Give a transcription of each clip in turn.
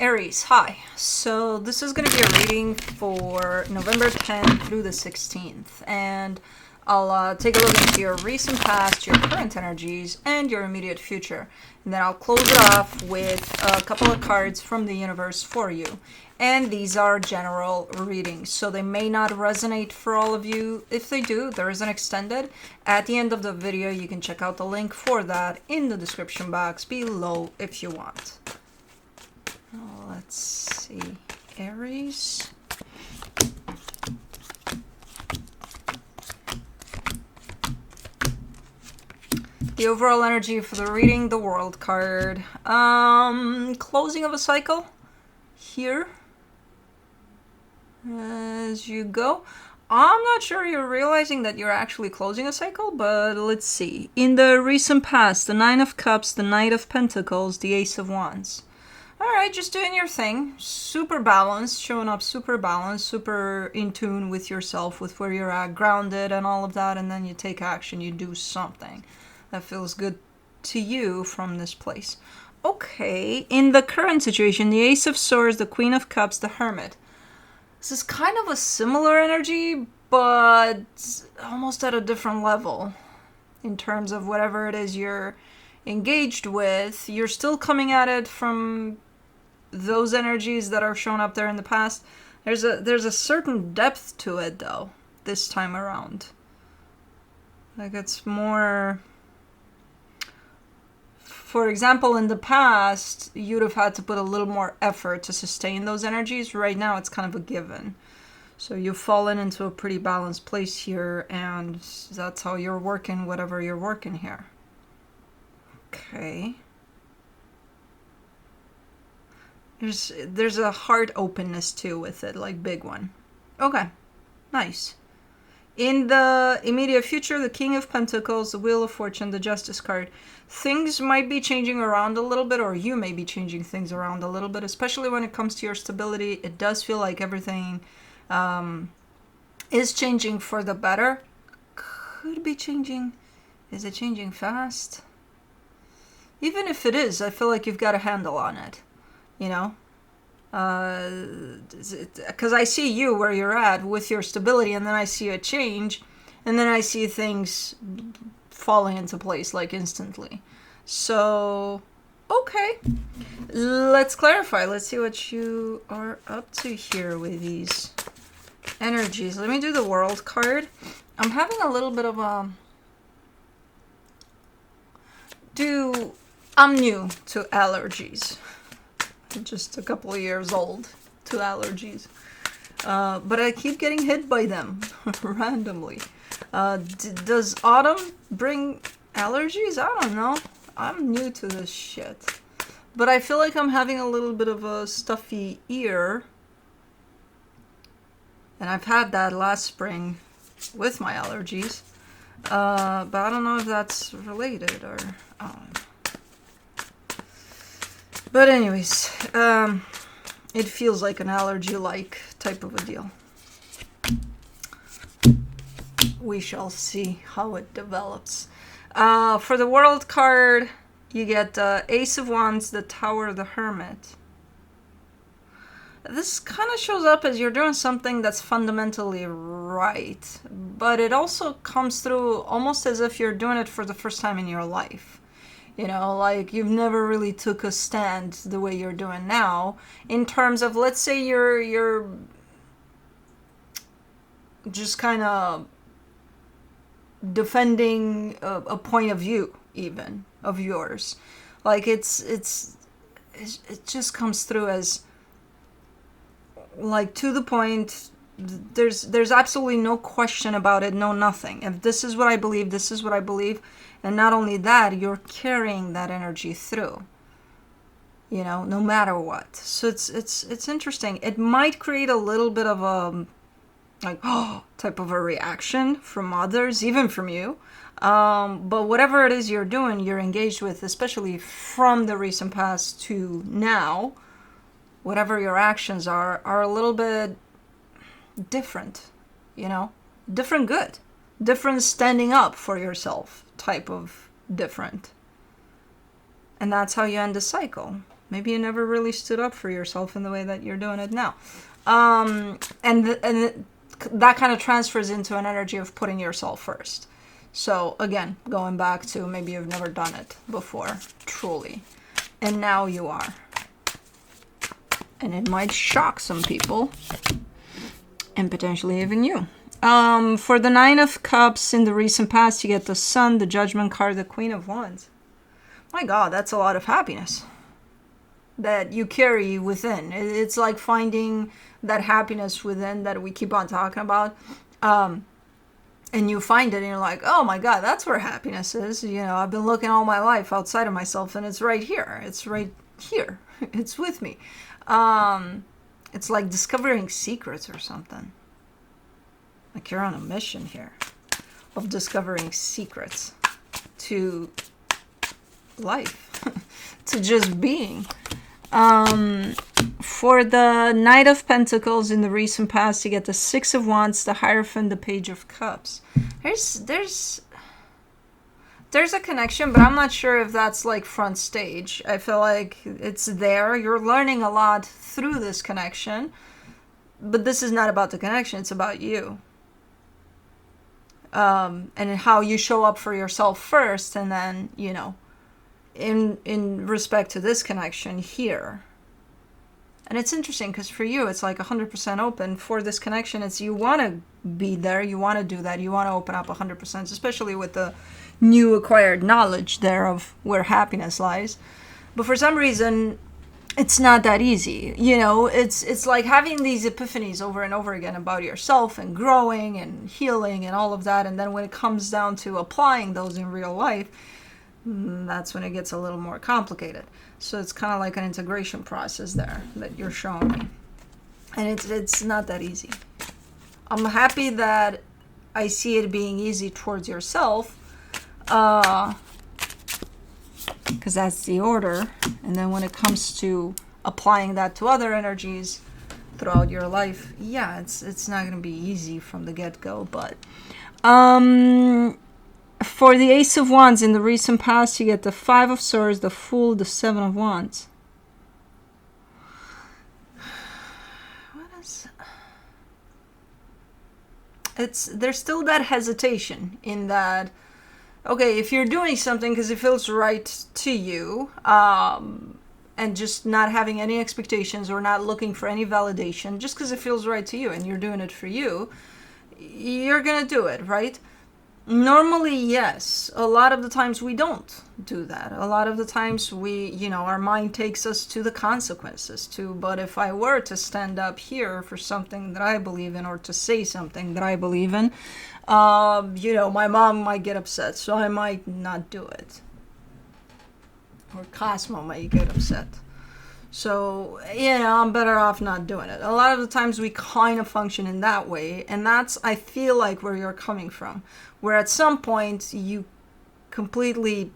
Aries, hi. So this is going to be a reading for November 10th through the 16th. And I'll take a look into your recent past, your current energies, and your immediate future. And then I'll close it off with a couple of cards from the universe for you. And these are general readings, so they may not resonate for all of you. If they do, there is an extended. At the end of the video, you can check out the link for that in the description box below if you want. Let's see, Aries. The overall energy for the reading, the World card. Closing of a cycle here as you go. I'm not sure you're realizing that you're actually closing a cycle, but let's see. In the recent past, the Nine of Cups, the Knight of Pentacles, the Ace of Wands. Alright, just doing your thing. Super balanced, showing up super balanced, super in tune with yourself, with where you're at, grounded and all of that, and then you take action, you do something that feels good to you from this place. Okay, in the current situation, the Ace of Swords, the Queen of Cups, the Hermit. This is kind of a similar energy, but almost at a different level in terms of whatever it is you're engaged with. You're still coming at it from those energies that are shown up there in the past. There's a certain depth to it though this time around. Like it's more, for example, in the past you'd have had to put a little more effort to sustain those energies. Right now it's kind of a given. So you've fallen into a pretty balanced place here, and that's how you're working whatever you're working here. Okay. There's a heart openness too with it, like big one. Okay, nice. In the immediate future, the King of Pentacles, the Wheel of Fortune, the Justice card. Things might be changing around a little bit, or you may be changing things around a little bit, especially when it comes to your stability. It does feel like everything is changing for the better. Could be changing. Is it changing fast? Even if it is, I feel like you've got a handle on it, you know? Because I see you where you're at with your stability, and then I see a change, and then I see things falling into place like instantly. So, okay. Let's clarify. Let's see what you are up to here with these energies. Let me do the World card. I'm having a little bit of a... I'm new to allergies. I'm just a couple of years old to allergies. But I keep getting hit by them randomly. Does autumn bring allergies? I don't know. I'm new to this shit. But I feel like I'm having a little bit of a stuffy ear. And I've had that last spring with my allergies. But I don't know if that's related or... But anyways, it feels like an allergy-like type of a deal. We shall see how it develops. For the World card, you get Ace of Wands, the Tower, the Hermit. This kind of shows up as you're doing something that's fundamentally right, but it also comes through almost as if you're doing it for the first time in your life. You know, like you've never really took a stand the way you're doing now in terms of, let's say you're just kind of defending a point of view even of yours. Like it just comes through as like to the point. There's absolutely no question about it, no nothing. If this is what I believe, this is what I believe. And not only that, you're carrying that energy through, you know, no matter what. So it's interesting. It might create a little bit of a like type of a reaction from others, even from you. But whatever it is you're doing, you're engaged with, especially from the recent past to now, whatever your actions are a little bit different, you know, different good, different standing up for yourself type of different. And that's how you end the cycle. Maybe you never really stood up for yourself in the way that you're doing it now. That kind of transfers into an energy of putting yourself first. So again, going back to maybe you've never done it before, truly. And now you are. And it might shock some people. And potentially even you. For the Nine of Cups in the recent past, you get the Sun, the Judgment card, the Queen of Wands. My God, that's a lot of happiness that you carry within. It's like finding that happiness within that we keep on talking about. And you find it and you're like, oh my God, that's where happiness is. You know, I've been looking all my life outside of myself and it's right here. It's right here. It's with me. It's like discovering secrets or something. Like you're on a mission here of discovering secrets to life, to just being. For the Knight of Pentacles in the recent past, you get the Six of Wands, the Hierophant, the Page of Cups. There's a connection, but I'm not sure if that's like front stage. I feel like it's there. You're learning a lot through this connection, but this is not about the connection. It's about you. And how you show up for yourself first, and then, you know, in respect to this connection here. And it's interesting because for you, it's like 100% open. For this connection, it's you want to be there, you want to do that, you want to open up 100%, especially with the new acquired knowledge there of where happiness lies. But for some reason, it's not that easy. You know, it's like having these epiphanies over and over again about yourself and growing and healing and all of that. And then when it comes down to applying those in real life, that's when it gets a little more complicated. So it's kind of like an integration process there that you're showing me. And it's not that easy. I'm happy that I see it being easy towards yourself, because that's the order. And then when it comes to applying that to other energies throughout your life, yeah, it's not going to be easy from the get-go. But for the Ace of Wands in the recent past, you get the Five of Swords, the Fool, the Seven of Wands. There's still that hesitation in that, okay, if you're doing something because it feels right to you, and just not having any expectations or not looking for any validation, just because it feels right to you and you're doing it for you, you're gonna do it, right? Normally, yes. A lot of the times we don't do that. A lot of the times we, you know, our mind takes us to the consequences too. But if I were to stand up here for something that I believe in, or to say something that I believe in, you know, my mom might get upset, so I might not do it. Or Cosmo might get upset. So, you know, I'm better off not doing it. A lot of the times we kind of function in that way. And that's, I feel like, where you're coming from. Where at some point you completely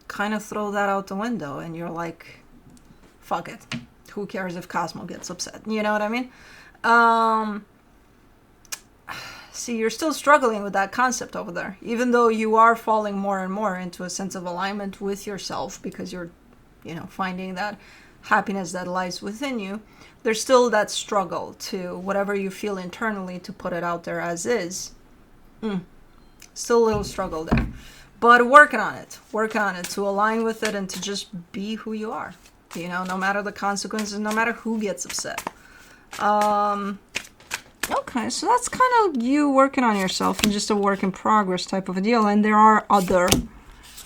kind of throw that out the window and you're like, fuck it. Who cares if Cosmo gets upset? You know what I mean? See, you're still struggling with that concept over there. Even though you are falling more and more into a sense of alignment with yourself because you're, you know, finding that happiness that lies within you, there's still that struggle to whatever you feel internally to put it out there as is. Still a little struggle there. But working on it to align with it and to just be who you are. You know, no matter the consequences, no matter who gets upset. Okay, so that's kind of you working on yourself and just a work in progress type of a deal. And there are other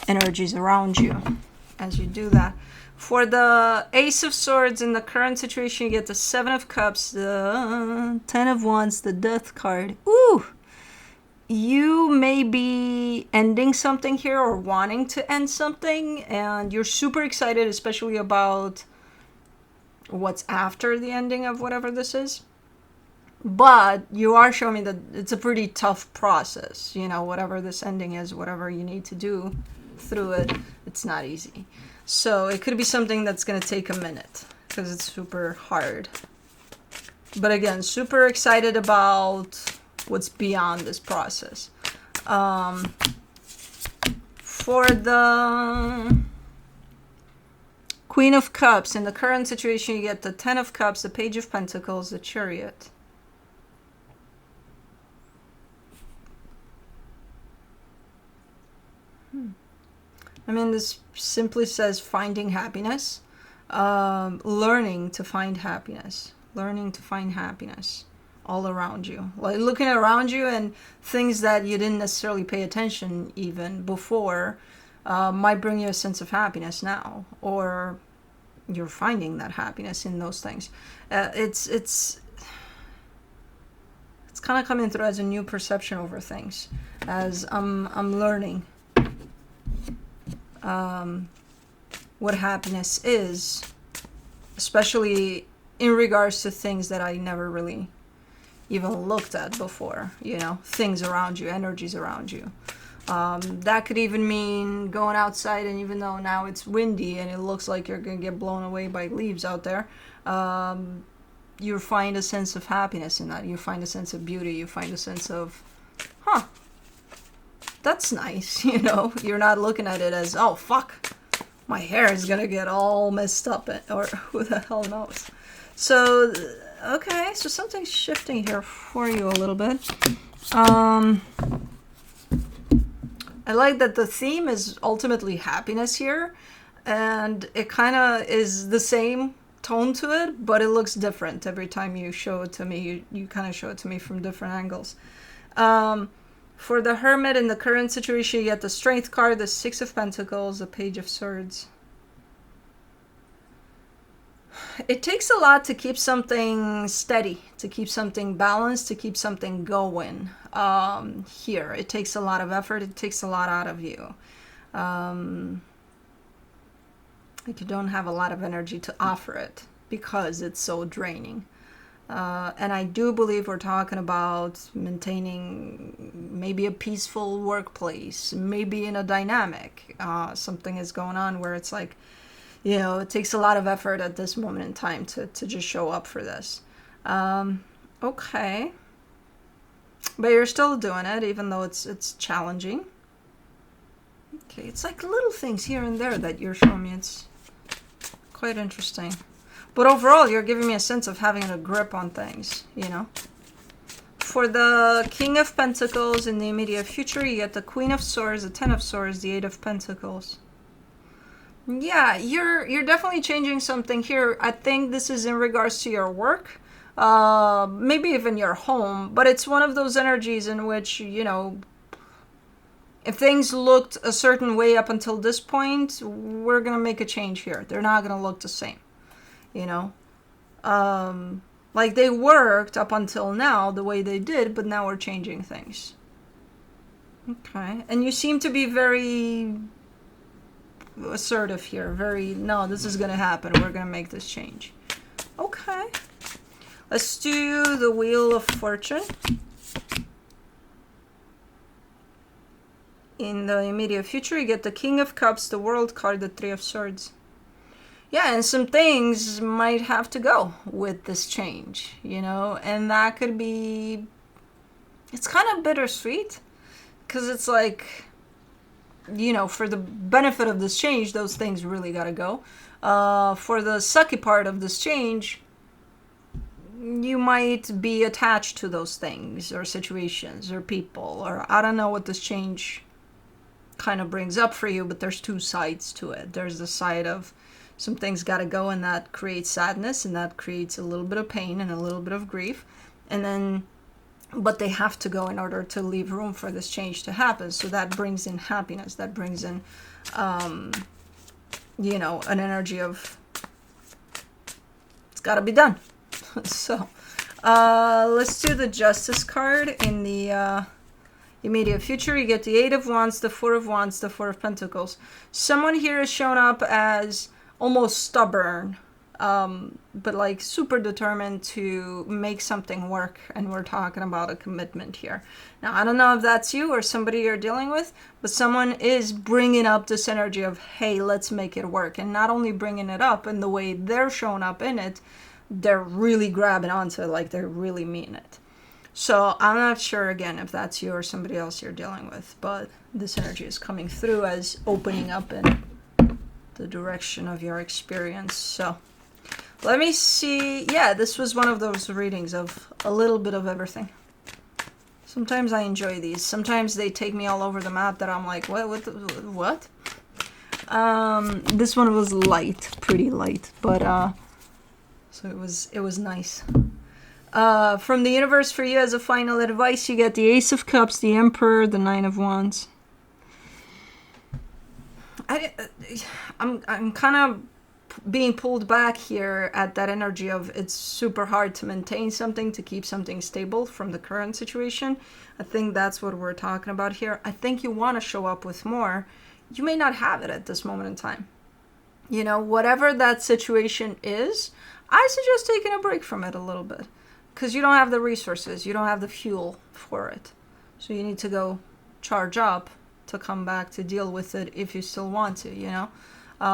energies around you as you do that. For the Ace of Swords in the current situation, you get the Seven of Cups, the Ten of Wands, the Death card. Ooh! You may be ending something here or wanting to end something, and you're super excited, especially about what's after the ending of whatever this is. But you are showing me that it's a pretty tough process. You know, whatever this ending is, whatever you need to do through it, it's not easy. So it could be something that's going to take a minute because it's super hard. But again, super excited about what's beyond this process. For the Queen of Cups. In the current situation, you get the Ten of Cups, the Page of Pentacles, the Chariot. I mean, this simply says finding happiness, learning to find happiness, all around you. Like looking around you and things that you didn't necessarily pay attention even before might bring you a sense of happiness now, or you're finding that happiness in those things. It's kind of coming through as a new perception over things, as I'm learning what happiness is, especially in regards to things that I never really even looked at before, you know, things around you, energies around you. That could even mean going outside, and even though now it's windy and it looks like you're going to get blown away by leaves out there, you find a sense of happiness in that. You find a sense of beauty. You find a sense of, that's nice, you know. You're not looking at it as, oh, fuck, my hair is going to get all messed up, or who the hell knows. So, okay, so something's shifting here for you a little bit. I like that the theme is ultimately happiness here, and it kind of is the same tone to it, but it looks different every time you show it to me. You kind of show it to me from different angles. For the Hermit, in the current situation, you get the Strength card, the Six of Pentacles, the Page of Swords. It takes a lot to keep something steady, to keep something balanced, to keep something going. Here, it takes a lot of effort. It takes a lot out of you. Like you don't have a lot of energy to offer it because it's so draining. And I do believe we're talking about maintaining maybe a peaceful workplace, maybe in a dynamic. Something is going on where it's like, you know, it takes a lot of effort at this moment in time to just show up for this. Okay. But you're still doing it, even though it's challenging. Okay, it's like little things here and there that you're showing me. It's quite interesting. But overall, you're giving me a sense of having a grip on things, you know. For the King of Pentacles in the immediate future, you get the Queen of Swords, the Ten of Swords, the Eight of Pentacles. Yeah, you're definitely changing something here. I think this is in regards to your work, maybe even your home, but it's one of those energies in which, you know, if things looked a certain way up until this point, we're going to make a change here. They're not going to look the same, you know. Like they worked up until now the way they did, but now we're changing things. Okay, and you seem to be very assertive here, very, no, this is gonna happen, we're gonna make this change. Okay, let's do the Wheel of Fortune. In the immediate future, you get the King of Cups, the World card, the Three of Swords. Yeah, and some things might have to go with this change, you know, and that could be, it's kind of bittersweet, because it's like, you know, for the benefit of this change, those things really gotta go. For the sucky part of this change, you might be attached to those things or situations or people, or I don't know what this change kind of brings up for you, but there's two sides to it. There's the side of some things gotta go, and that creates sadness, and that creates a little bit of pain and a little bit of grief, and then but they have to go in order to leave room for this change to happen. So that brings in happiness. That brings in, you know, an energy of, it's got to be done. So let's do the Justice card. In the immediate future, you get the Eight of Wands, the Four of Wands, the Four of Pentacles. Someone here has shown up as almost stubborn, but like super determined to make something work, and we're talking about a commitment here. Now, I don't know if that's you or somebody you're dealing with, but someone is bringing up this energy of, hey, let's make it work, and not only bringing it up in the way they're showing up in it, they're really grabbing onto it, like they really mean it. So I'm not sure, again, if that's you or somebody else you're dealing with, but this energy is coming through as opening up and the direction of your experience. So let me see. Yeah, this was one of those readings of a little bit of everything. Sometimes I enjoy these. Sometimes they take me all over the map that I'm like, what? This one was light, pretty light, but so it was nice. From the universe for you as a final advice, you get the Ace of Cups, the Emperor, the Nine of Wands. I'm kind of being pulled back here at that energy of it's super hard to maintain something, to keep something stable from the current situation. I think that's what we're talking about here. I think you want to show up with more. You may not have it at this moment in time. You know, whatever that situation is, I suggest taking a break from it a little bit, because you don't have the resources, you don't have the fuel for it. So you need to go charge up to come back to deal with it if you still want to, you know.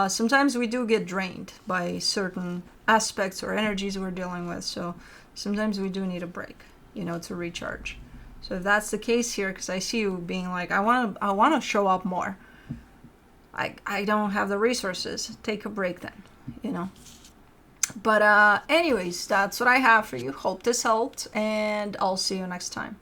Sometimes we do get drained by certain aspects or energies we're dealing with, so sometimes we do need a break, you know, to recharge. So if that's the case here, because I see you being like, I want to show up more. I don't have the resources. Take a break then, you know. But anyways, that's what I have for you. Hope this helped, and I'll see you next time.